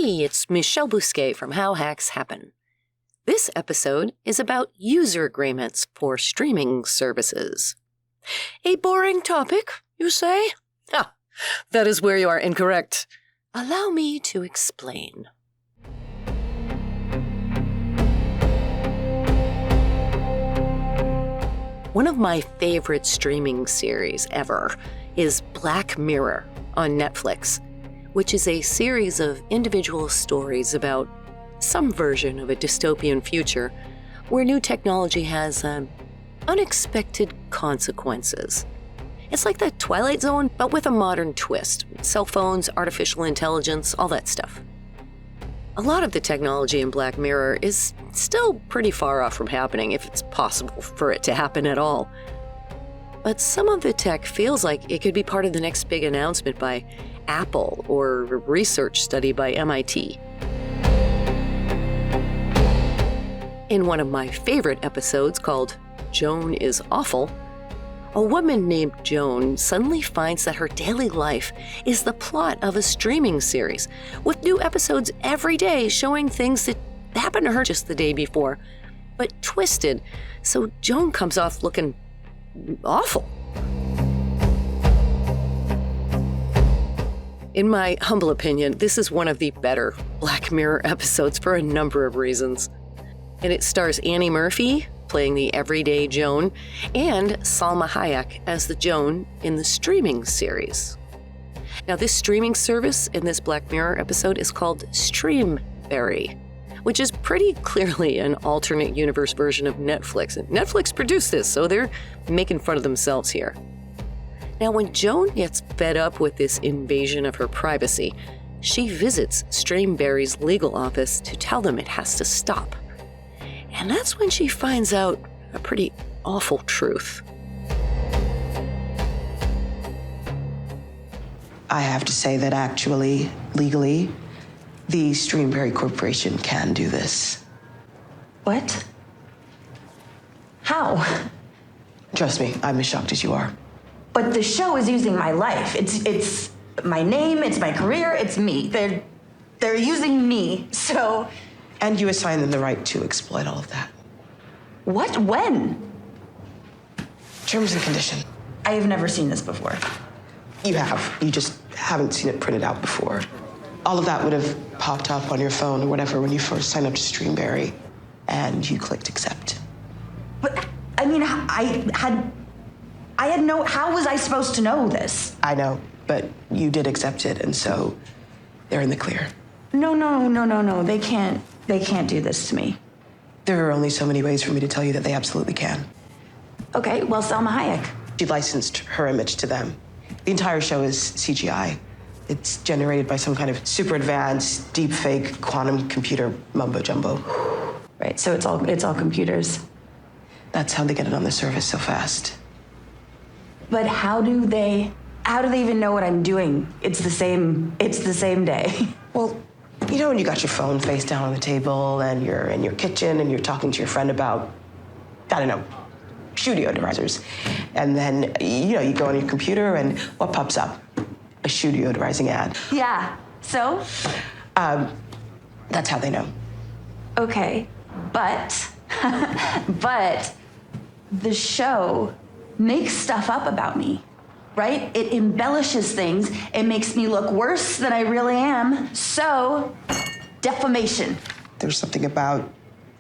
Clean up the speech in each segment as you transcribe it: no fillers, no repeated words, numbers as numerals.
Hey, it's Michelle Bousquet from How Hacks Happen. This episode is about user agreements for streaming services. A boring topic, you say? Ah, that is where you are incorrect. Allow me to explain. One of my favorite streaming series ever is Black Mirror on Netflix, which is a series of individual stories about some version of a dystopian future where new technology has unexpected consequences. It's like the Twilight Zone, but with a modern twist. Cell phones, artificial intelligence, all that stuff. A lot of the technology in Black Mirror is still pretty far off from happening, if it's possible for it to happen at all. But some of the tech feels like it could be part of the next big announcement by Apple or a research study by MIT. In one of my favorite episodes called Joan is Awful, a woman named Joan suddenly finds that her daily life is the plot of a streaming series, with new episodes every day showing things that happened to her just the day before, but twisted, so Joan comes off looking awful. In my humble opinion, this is one of the better Black Mirror episodes for a number of reasons. And it stars Annie Murphy playing the everyday Joan and Salma Hayek as the Joan in the streaming series. Now, this streaming service in this Black Mirror episode is called Streamberry, which is pretty clearly an alternate universe version of Netflix. And Netflix produced this, so they're making fun of themselves here. Now, when Joan gets fed up with this invasion of her privacy, she visits Streamberry's legal office to tell them it has to stop. And that's when she finds out a pretty awful truth. I have to say that actually, legally, the Streamberry Corporation can do this. What? How? Trust me, I'm as shocked as you are. But the show is using my life. It's my name, it's my career, it's me. They're using me, so... And you assign them the right to exploit all of that. What? When? Terms and condition. I have never seen this before. You have. You just haven't seen it printed out before. All of that would have popped up on your phone or whatever when you first signed up to Streamberry, and you clicked accept. But, I mean, I had no... How was I supposed to know this? I know, but you did accept it, and so they're in the clear. No. They can't do this to me. There are only so many ways for me to tell you that they absolutely can. Okay, well, Salma Hayek. She licensed her image to them. The entire show is CGI. It's generated by some kind of super advanced, deep fake quantum computer mumbo jumbo. Right, so it's all computers. That's how they get it on the service so fast. But how do they even know what I'm doing? It's the same day. Well, you know when you got your phone face down on the table and you're in your kitchen and you're talking to your friend about, I don't know, shoe deodorizers. And then, you go on your computer and what pops up? A shoe deodorizing ad. Yeah, so? That's how they know. Okay, but the show makes stuff up about me, right? It embellishes things. It makes me look worse than I really am. So, defamation. There's something about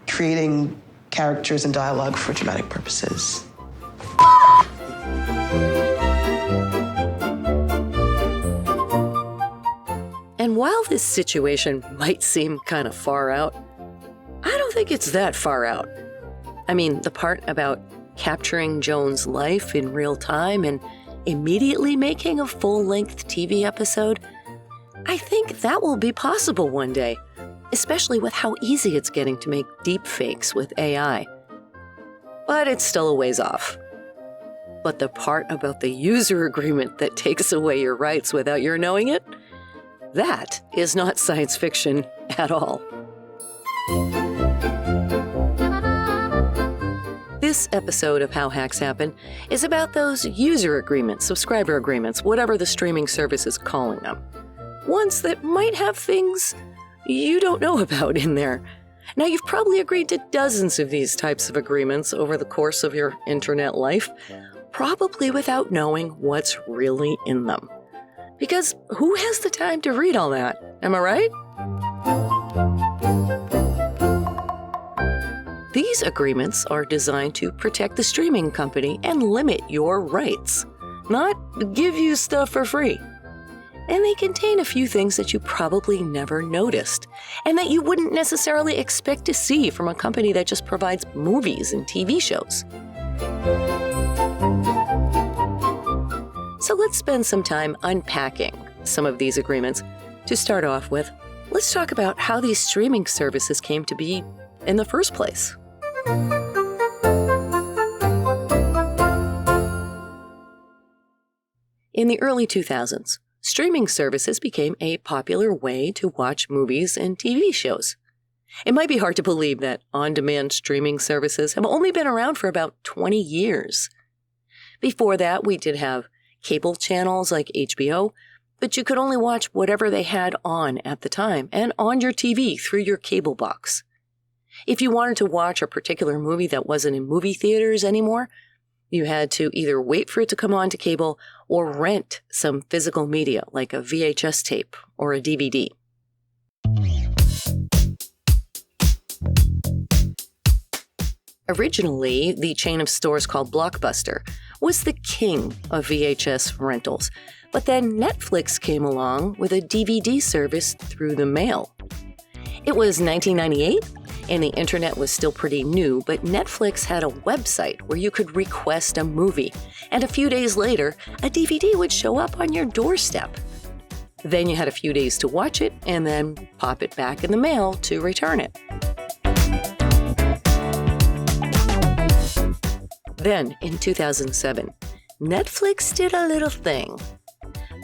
creating characters and dialogue for dramatic purposes. And while this situation might seem kind of far out, I don't think it's that far out. I mean, the part about capturing Joan's life in real time and immediately making a full-length TV episode, I think that will be possible one day, especially with how easy it's getting to make deepfakes with AI. But it's still a ways off. But the part about the user agreement that takes away your rights without your knowing it, that is not science fiction at all. This episode of How Hacks Happen is about those user agreements, subscriber agreements, whatever the streaming service is calling them. Ones that might have things you don't know about in there. Now, you've probably agreed to dozens of these types of agreements over the course of your internet life, probably without knowing what's really in them. Because who has the time to read all that? Am I right? These agreements are designed to protect the streaming company and limit your rights, not give you stuff for free. And they contain a few things that you probably never noticed, and that you wouldn't necessarily expect to see from a company that just provides movies and TV shows. So let's spend some time unpacking some of these agreements. To start off with, let's talk about how these streaming services came to be in the first place. In the early 2000s, streaming services became a popular way to watch movies and TV shows. It might be hard to believe that on-demand streaming services have only been around for about 20 years. Before that, we did have cable channels like HBO, but you could only watch whatever they had on at the time and on your TV through your cable box. If you wanted to watch a particular movie that wasn't in movie theaters anymore, you had to either wait for it to come on to cable or rent some physical media like a VHS tape or a DVD. Originally, the chain of stores called Blockbuster was the king of VHS rentals, but then Netflix came along with a DVD service through the mail. It was 1998, and the internet was still pretty new, but Netflix had a website where you could request a movie, and a few days later, a DVD would show up on your doorstep. Then you had a few days to watch it, and then pop it back in the mail to return it. Then, in 2007, Netflix did a little thing.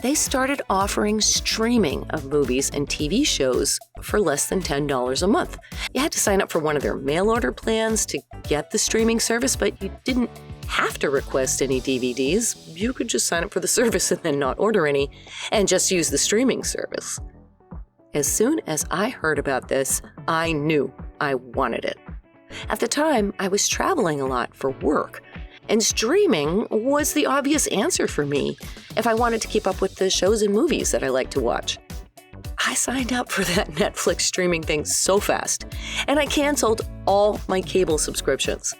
They started offering streaming of movies and TV shows for less than $10 a month. You had to sign up for one of their mail order plans to get the streaming service, but you didn't have to request any DVDs. You could just sign up for the service and then not order any, and just use the streaming service. As soon as I heard about this, I knew I wanted it. At the time, I was traveling a lot for work, and streaming was the obvious answer for me if I wanted to keep up with the shows and movies that I like to watch. I signed up for that Netflix streaming thing so fast, and I canceled all my cable subscriptions.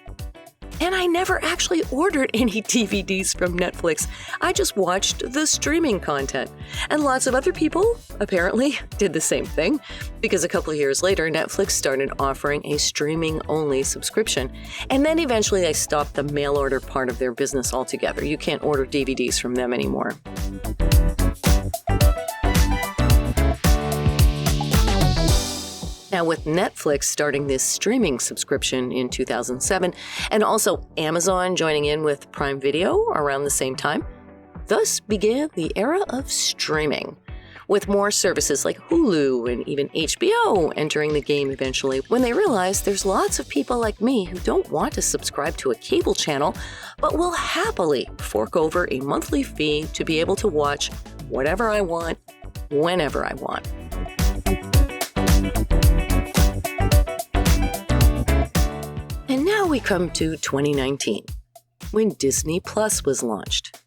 And I never actually ordered any DVDs from Netflix. I just watched the streaming content. And lots of other people, apparently, did the same thing, because a couple of years later, Netflix started offering a streaming-only subscription. And then eventually they stopped the mail order part of their business altogether. You can't order DVDs from them anymore. Now, with Netflix starting this streaming subscription in 2007, and also Amazon joining in with Prime Video around the same time, thus began the era of streaming, with more services like Hulu and even HBO entering the game eventually when they realized there's lots of people like me who don't want to subscribe to a cable channel, but will happily fork over a monthly fee to be able to watch whatever I want, whenever I want. And now we come to 2019, when Disney Plus was launched.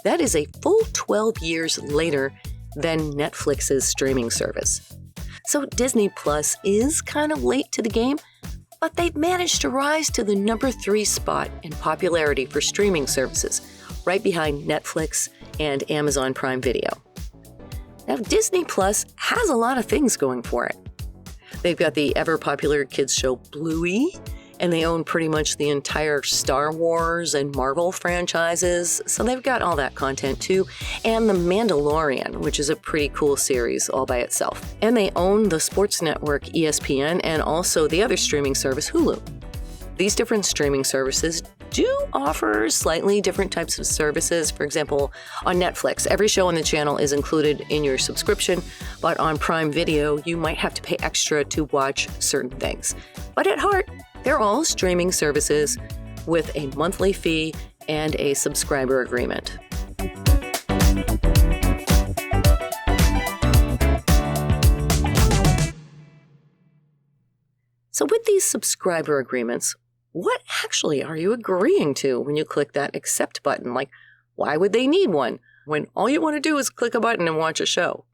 That is a full 12 years later than Netflix's streaming service. So Disney Plus is kind of late to the game, but they've managed to rise to the number 3 spot in popularity for streaming services, right behind Netflix and Amazon Prime Video. Now, Disney Plus has a lot of things going for it. They've got the ever-popular kids show Bluey, and they own pretty much the entire Star Wars and Marvel franchises, so they've got all that content too, and The Mandalorian, which is a pretty cool series all by itself. And they own the sports network ESPN and also the other streaming service Hulu. These different streaming services do offer slightly different types of services. For example, on Netflix, every show on the channel is included in your subscription, but on Prime Video, you might have to pay extra to watch certain things. But at heart, they're all streaming services with a monthly fee and a subscriber agreement. So with these subscriber agreements, what actually are you agreeing to when you click that accept button? Like, why would they need one when all you want to do is click a button and watch a show?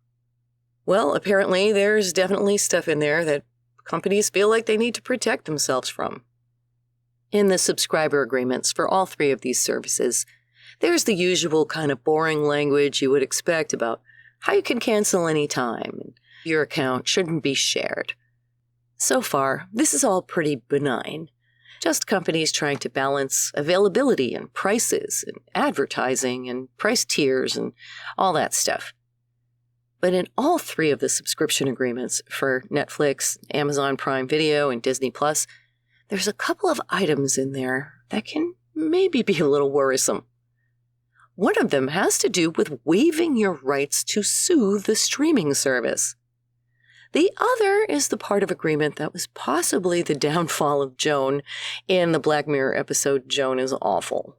Well, apparently there's definitely stuff in there that companies feel like they need to protect themselves from. In the subscriber agreements for all three of these services, there's the usual kind of boring language you would expect about how you can cancel anytime and your account shouldn't be shared. So far, this is all pretty benign. Just companies trying to balance availability and prices and advertising and price tiers and all that stuff. But in all three of the subscription agreements for Netflix, Amazon Prime Video, and Disney Plus, there's a couple of items in there that can maybe be a little worrisome. One of them has to do with waiving your rights to sue the streaming service. The other is the part of agreement that was possibly the downfall of Joan in the Black Mirror episode Joan is Awful.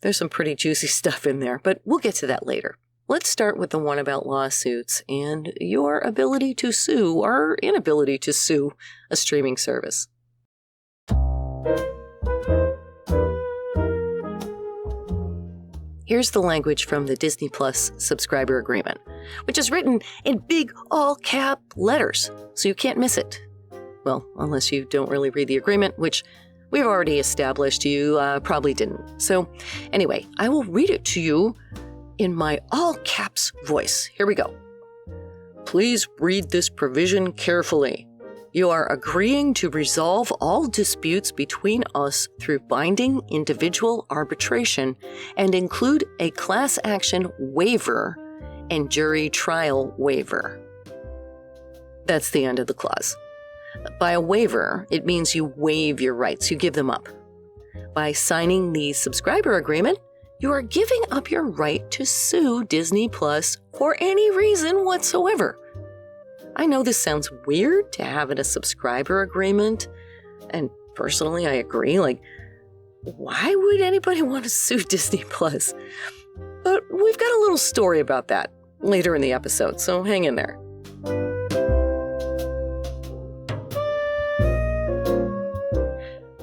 There's some pretty juicy stuff in there, but we'll get to that later. Let's start with the one about lawsuits and your ability to sue or inability to sue a streaming service. Here's the language from the Disney Plus subscriber agreement, which is written in big all-cap letters, so you can't miss it. Well, unless you don't really read the agreement, which we've already established you probably didn't. So anyway, I will read it to you in my all-caps voice. Here we go. Please read this provision carefully. You are agreeing to resolve all disputes between us through binding individual arbitration and include a class action waiver and jury trial waiver. That's the end of the clause. By a waiver, it means you waive your rights, you give them up. By signing the subscriber agreement, you are giving up your right to sue Disney Plus for any reason whatsoever. I know this sounds weird to have in a subscriber agreement, and personally I agree, like, why would anybody want to sue Disney Plus? But we've got a little story about that later in the episode, so hang in there.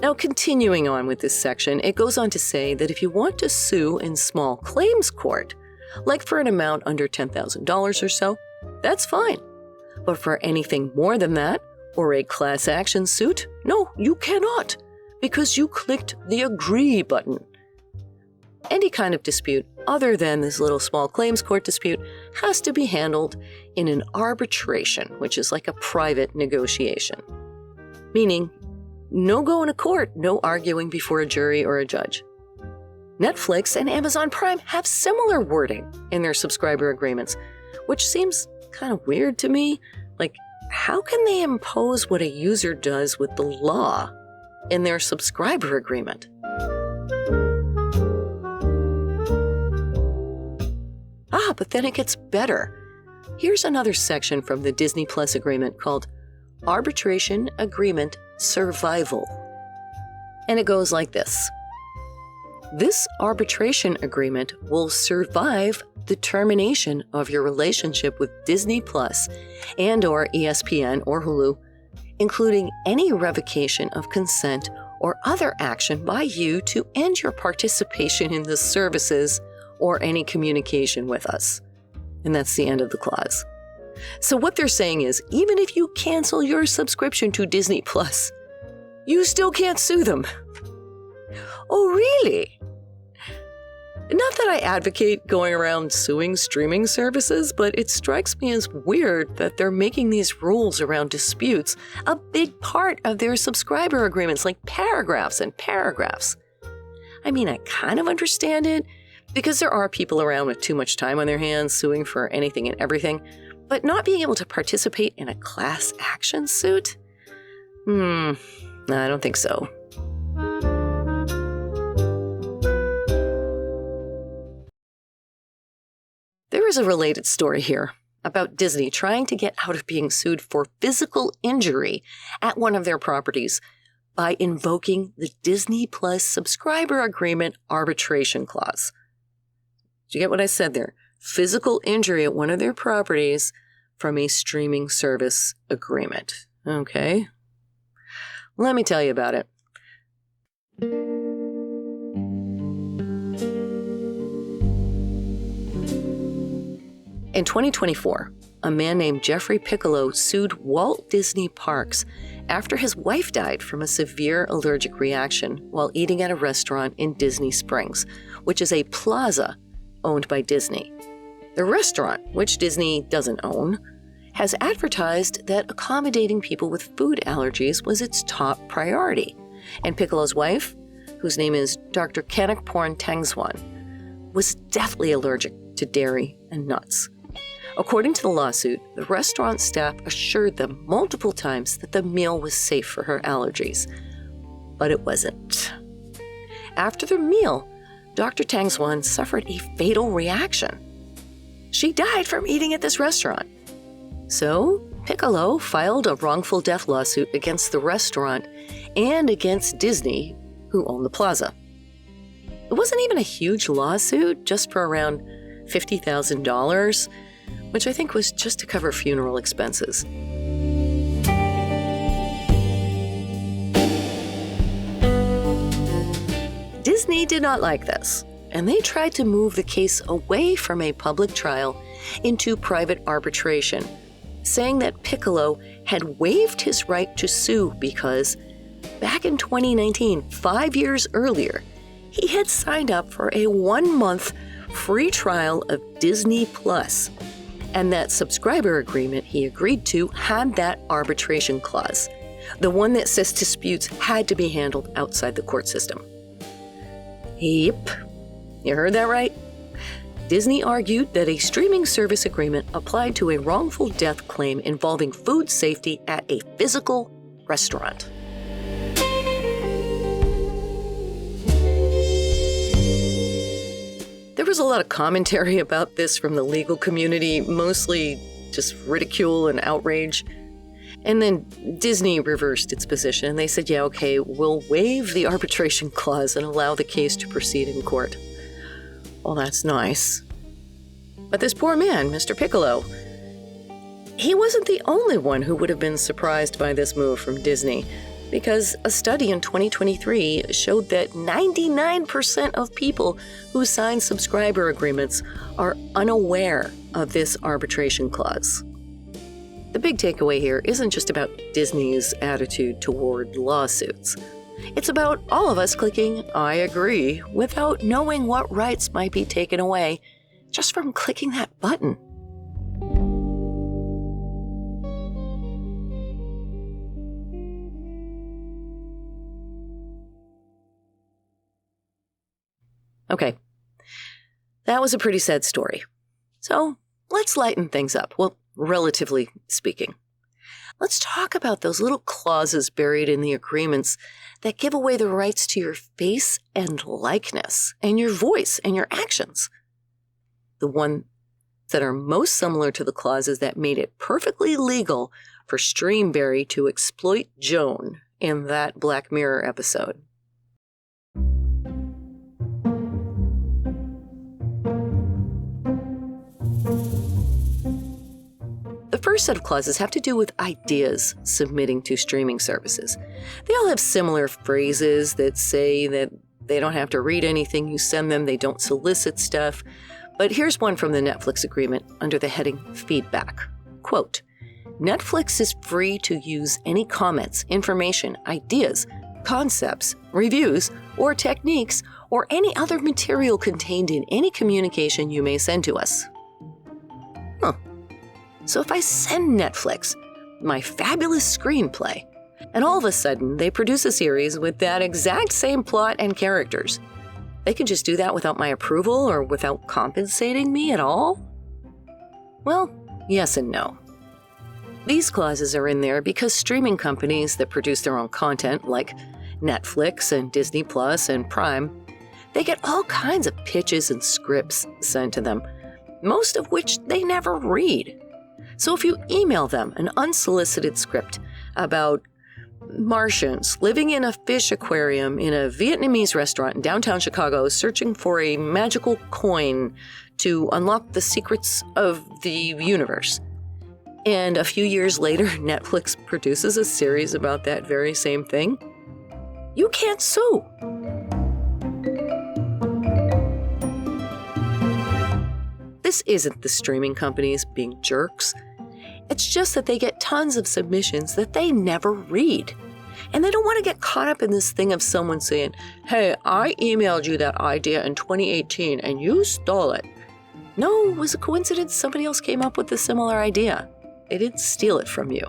Now, continuing on with this section, it goes on to say that if you want to sue in small claims court, like for an amount under $10,000 or so, that's fine. But for anything more than that, or a class action suit, no, you cannot, because you clicked the agree button. Any kind of dispute other than this little small claims court dispute has to be handled in an arbitration, which is like a private negotiation. Meaning, no going to court, no arguing before a jury or a judge. Netflix and Amazon Prime have similar wording in their subscriber agreements, which seems kind of weird to me. Like, how can they impose what a user does with the law in their subscriber agreement? But then it gets better. Here's another section from the Disney Plus agreement called Arbitration Agreement Survival. And it goes like this. This arbitration agreement will survive the termination of your relationship with Disney Plus and/or ESPN or Hulu, including any revocation of consent or other action by you to end your participation in the services or any communication with us. And that's the end of the clause. So what they're saying is, even if you cancel your subscription to Disney Plus, you still can't sue them. Oh, really? Not that I advocate going around suing streaming services, but it strikes me as weird that they're making these rules around disputes a big part of their subscriber agreements, like paragraphs and paragraphs. I mean, I kind of understand it, because there are people around with too much time on their hands suing for anything and everything, but not being able to participate in a class action suit? I don't think so. There is a related story here about Disney trying to get out of being sued for physical injury at one of their properties by invoking the Disney Plus subscriber agreement arbitration clause. Did you get what I said there? Physical injury at one of their properties from a streaming service agreement. Okay. Let me tell you about it. In 2024, a man named Jeffrey Piccolo sued Walt Disney Parks after his wife died from a severe allergic reaction while eating at a restaurant in Disney Springs, which is a plaza owned by Disney. The restaurant, which Disney doesn't own, has advertised that accommodating people with food allergies was its top priority. And Piccolo's wife, whose name is Dr. Kanakporn Tangswan, was deathly allergic to dairy and nuts. According to the lawsuit, the restaurant staff assured them multiple times that the meal was safe for her allergies, but it wasn't. After the meal, Dr. Tangswan suffered a fatal reaction. She died from eating at this restaurant. So, Piccolo filed a wrongful death lawsuit against the restaurant and against Disney, who owned the plaza. It wasn't even a huge lawsuit, just for around $50,000, which I think was just to cover funeral expenses. Disney did not like this, and they tried to move the case away from a public trial into private arbitration, saying that Piccolo had waived his right to sue because, back in 2019, 5 years earlier, he had signed up for a 1-month free trial of Disney Plus, and that subscriber agreement he agreed to had that arbitration clause, the one that says disputes had to be handled outside the court system. Yep, you heard that right. Disney argued that a streaming service agreement applied to a wrongful death claim involving food safety at a physical restaurant. There was a lot of commentary about this from the legal community, mostly just ridicule and outrage. And then Disney reversed its position, and they said, yeah, okay, we'll waive the arbitration clause and allow the case to proceed in court. Well, that's nice. But this poor man, Mr. Piccolo, he wasn't the only one who would have been surprised by this move from Disney, because a study in 2023 showed that 99% of people who sign subscriber agreements are unaware of this arbitration clause. The big takeaway here isn't just about Disney's attitude toward lawsuits. It's about all of us clicking "I agree" without knowing what rights might be taken away just from clicking that button. Okay, that was a pretty sad story. So let's lighten things up. Well, relatively speaking. Let's talk about those little clauses buried in the agreements that give away the rights to your face and likeness, and your voice and your actions. The ones that are most similar to the clauses that made it perfectly legal for Streamberry to exploit Joan in that Black Mirror episode. The first set of clauses have to do with ideas submitting to streaming services. They all have similar phrases that say that they don't have to read anything you send them, they don't solicit stuff. But here's one from the Netflix agreement under the heading Feedback. Quote, Netflix is free to use any comments, information, ideas, concepts, reviews, or techniques, or any other material contained in any communication you may send to us. So if I send Netflix my fabulous screenplay, and all of a sudden they produce a series with that exact same plot and characters, they can just do that without my approval or without compensating me at all? Well, yes and no. These clauses are in there because streaming companies that produce their own content, like Netflix and Disney Plus and Prime, they get all kinds of pitches and scripts sent to them, most of which they never read. So if you email them an unsolicited script about Martians living in a fish aquarium in a Vietnamese restaurant in downtown Chicago searching for a magical coin to unlock the secrets of the universe, and a few years later, Netflix produces a series about that very same thing, you can't sue. This isn't the streaming companies being jerks. It's just that they get tons of submissions that they never read. And they don't want to get caught up in this thing of someone saying, hey, I emailed you that idea in 2018 and you stole it. No, it was a coincidence somebody else came up with a similar idea. They didn't steal it from you.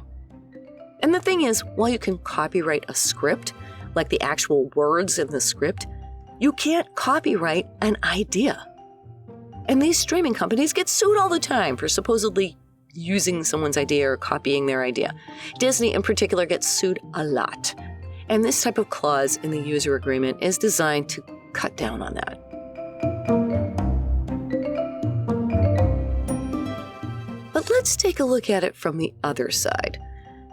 And the thing is, while you can copyright a script, like the actual words in the script, you can't copyright an idea. And these streaming companies get sued all the time for supposedly using someone's idea or copying their idea. Disney in particular gets sued a lot. And this type of clause in the user agreement is designed to cut down on that. But let's take a look at it from the other side.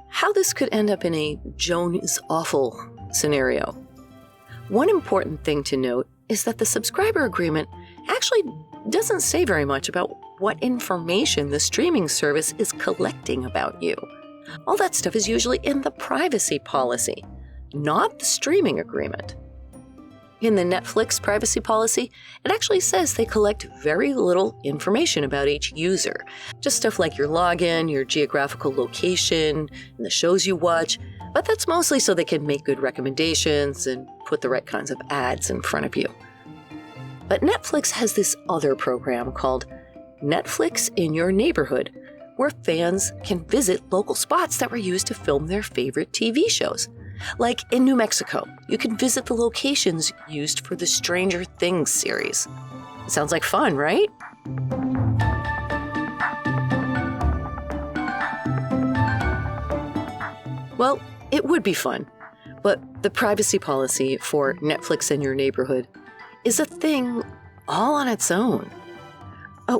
How this could end up in a Joan is awful scenario. One important thing to note is that the subscriber agreement actually doesn't say very much about what information the streaming service is collecting about you. All that stuff is usually in the privacy policy, not the streaming agreement. In the Netflix privacy policy, it actually says they collect very little information about each user. Just stuff like your login, your geographical location, and the shows you watch, but that's mostly so they can make good recommendations and put the right kinds of ads in front of you. But Netflix has this other program called Netflix in Your Neighborhood, where fans can visit local spots that were used to film their favorite TV shows. Like in New Mexico, you can visit the locations used for the Stranger Things series. Sounds like fun, right? Well, it would be fun, but the privacy policy for Netflix in Your Neighborhood is a thing all on its own,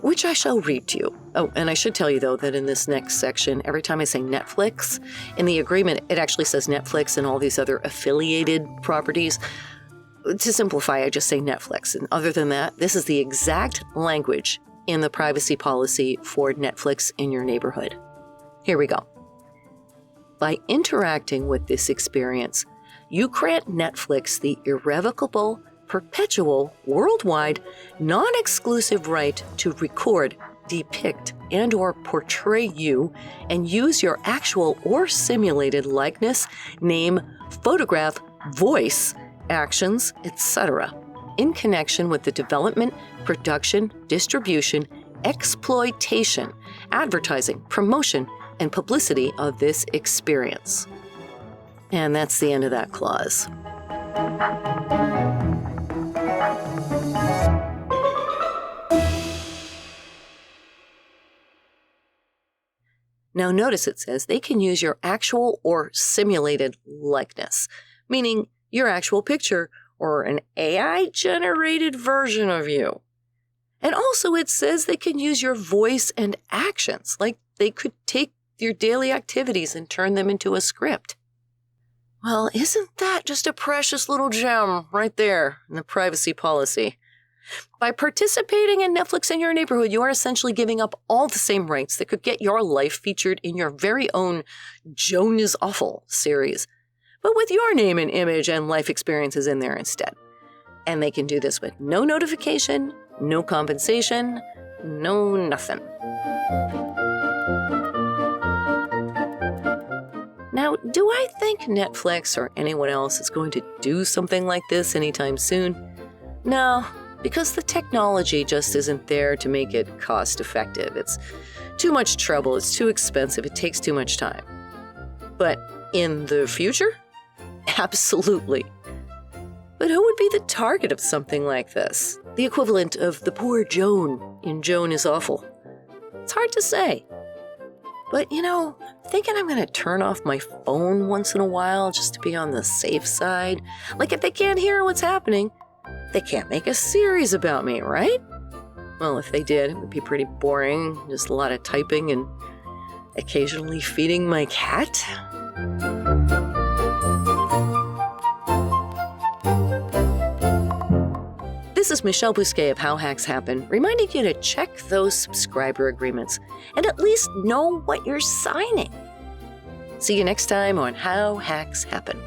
which I shall read to you. Oh, and I should tell you, though, that in this next section, every time I say Netflix, in the agreement, it actually says Netflix and all these other affiliated properties. To simplify, I just say Netflix. And other than that, this is the exact language in the privacy policy for Netflix in Your Neighborhood. Here we go. By interacting with this experience, you grant Netflix the irrevocable, perpetual, worldwide, non-exclusive right to record, depict, and/or portray you and use your actual or simulated likeness, name, photograph, voice, actions, etc. in connection with the development, production, distribution, exploitation, advertising, promotion, and publicity of this experience. And that's the end of that clause. Now notice it says they can use your actual or simulated likeness, meaning your actual picture or an AI-generated version of you. And also it says they can use your voice and actions, like they could take your daily activities and turn them into a script. Well, isn't that just a precious little gem right there in the privacy policy? By participating in Netflix in Your Neighborhood, you are essentially giving up all the same rights that could get your life featured in your very own Joan is Awful series, but with your name and image and life experiences in there instead. And they can do this with no notification, no compensation, no nothing. Now, do I think Netflix or anyone else is going to do something like this anytime soon? No, because the technology just isn't there to make it cost effective. It's too much trouble, it's too expensive, it takes too much time. But in the future? Absolutely. But who would be the target of something like this? The equivalent of the poor Joan in Joan is Awful? It's hard to say. But, thinking I'm going to turn off my phone once in a while just to be on the safe side. Like if they can't hear what's happening, they can't make a series about me, right? Well, if they did, it would be pretty boring. Just a lot of typing and occasionally feeding my cat. This is Michelle Bousquet of How Hacks Happen, reminding you to check those subscriber agreements and at least know what you're signing. See you next time on How Hacks Happen.